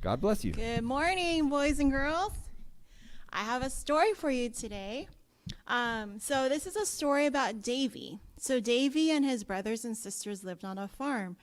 God bless you. Good morning, boys and girls. I have a story for you today. So this is a story about Davey. So Davey and his brothers and sisters lived on a farm,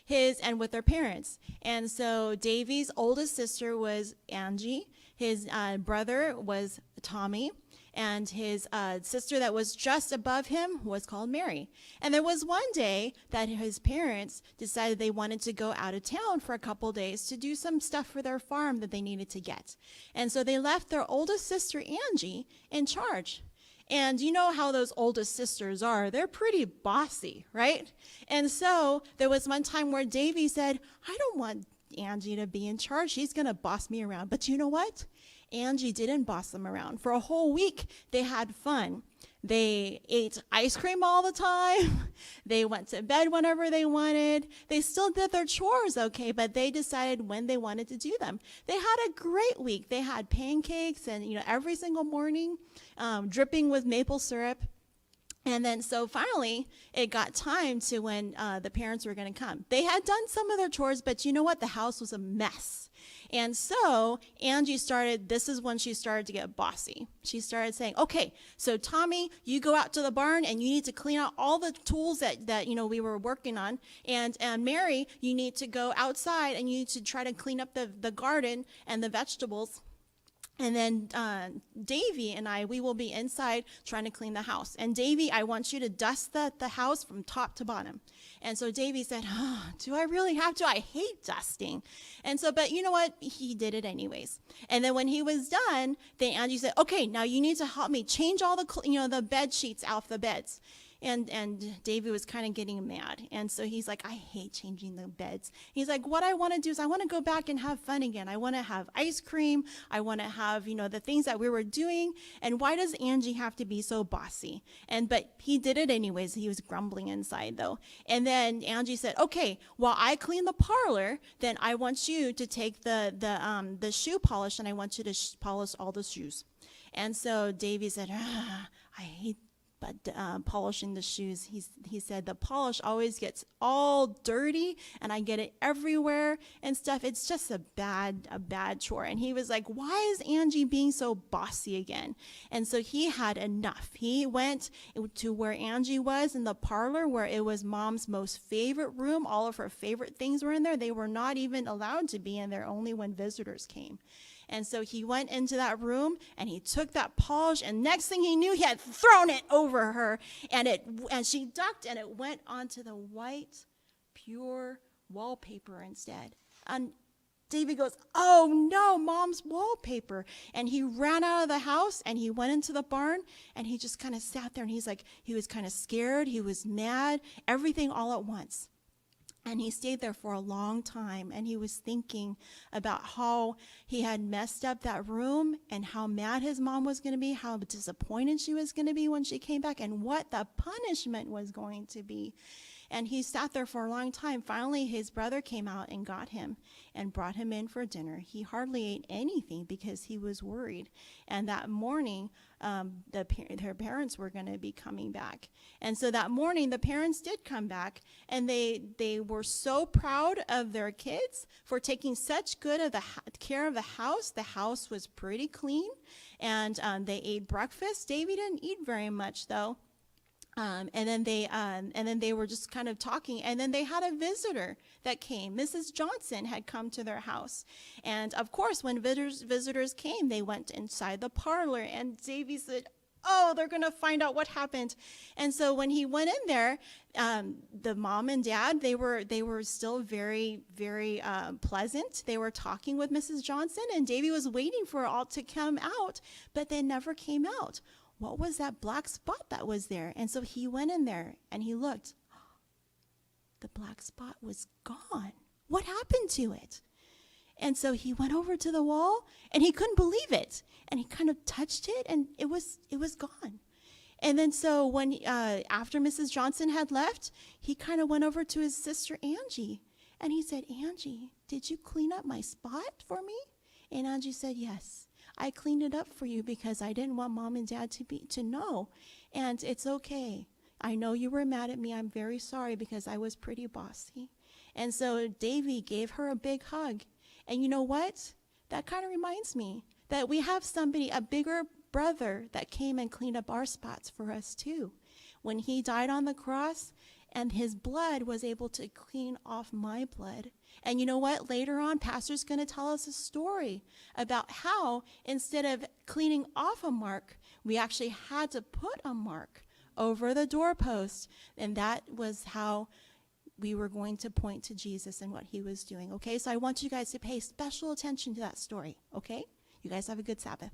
and with their parents. And so Davey's oldest sister was Angie. His brother was Tommy. And his sister that was just above him was called Mary. And there was one day that his parents decided they wanted to go out of town for a couple days to do some stuff for their farm that they needed to get. And so they left their oldest sister, Angie, in charge. And you know how those oldest sisters are. They're pretty bossy, right? And so there was one time where Davey said, I don't want Angie to be in charge. She's going to boss me around. But you know what? Angie didn't boss them around. For a whole week, they had fun. They ate ice cream all the time. They went to bed whenever they wanted. They still did their chores, okay, but they decided when they wanted to do them. They had a great week. They had pancakes and, every single morning, dripping with maple syrup. And then so finally, it got time to when the parents were going to come. They had done some of their chores, but you know what? The house was a mess. And so Angie this is when she started to get bossy. She started saying, okay, so Tommy, you go out to the barn and you need to clean out all the tools that we were working on. And Mary, you need to go outside and you need to try to clean up the garden and the vegetables. And then Davey and we will be inside trying to clean the house. And Davey, I want you to dust the house from top to bottom. And so Davey said, do I really have to? I hate dusting. And so, but you know what? He did it anyways. And then when he was done, then Angie said, okay, now you need to help me change all the bed sheets off the beds. And Davey was kind of getting mad. And so he's like, I hate changing the beds. He's like, what I want to do is I want to go back and have fun again. I want to have ice cream. I want to have, the things that we were doing. And why does Angie have to be so bossy? But he did it anyways. He was grumbling inside though. And then Angie said, okay, while I clean the parlor, then I want you to take the shoe polish and I want you to polish all the shoes. And so Davey said, I hate polishing the shoes. He said the polish always gets all dirty and I get it everywhere and stuff. It's just a bad chore. And he was like, why is Angie being so bossy again? And so he had enough. He went to where Angie was in the parlor, where it was Mom's most favorite room. All of her favorite things were in there. They were not even allowed to be in there, only when visitors came. And so he went into that room and he took that polish, and next thing he knew, he had thrown it over her, and she ducked and it went onto the white, pure wallpaper instead. And Davey goes, oh no, Mom's wallpaper. And he ran out of the house and he went into the barn and he just kind of sat there, and he was kind of scared. He was mad, everything all at once. And he stayed there for a long time, and he was thinking about how he had messed up that room and how mad his mom was going to be, how disappointed she was going to be when she came back, and what the punishment was going to be. And he sat there for a long time. Finally, his brother came out and got him and brought him in for dinner. He hardly ate anything because he was worried. And that morning, their parents were going to be coming back. And so that morning, the parents did come back, and they were so proud of their kids for taking such good of care of the house. The house was pretty clean, and they ate breakfast. Davey didn't eat very much, though. And then they were just kind of talking, and then they had a visitor that came. Mrs. Johnson had come to their house, and of course, when visitors came, they went inside the parlor, and Davey said, oh, they're going to find out what happened. And so when he went in there, the mom and dad, they were still very, very pleasant. They were talking with Mrs. Johnson, and Davey was waiting for it all to come out, but they never came out. What was that black spot that was there? And so he went in there and he looked. The black spot was gone. What happened to it? And so he went over to the wall and he couldn't believe it. And he kind of touched it and it was gone. And then so when after Mrs. Johnson had left, he kind of went over to his sister Angie. And he said, Angie, did you clean up my spot for me? And Angie said, yes. I cleaned it up for you because I didn't want Mom and Dad to know. And it's okay. I know you were mad at me. I'm very sorry because I was pretty bossy. And so Davey gave her a big hug. And you know what? That kind of reminds me that we have somebody, a bigger brother, that came and cleaned up our spots for us too. When he died on the cross, and his blood was able to clean off my blood. And you know what? Later on, Pastor's going to tell us a story about how instead of cleaning off a mark, we actually had to put a mark over the doorpost. And that was how we were going to point to Jesus and what he was doing. Okay, so I want you guys to pay special attention to that story. Okay, you guys have a good Sabbath.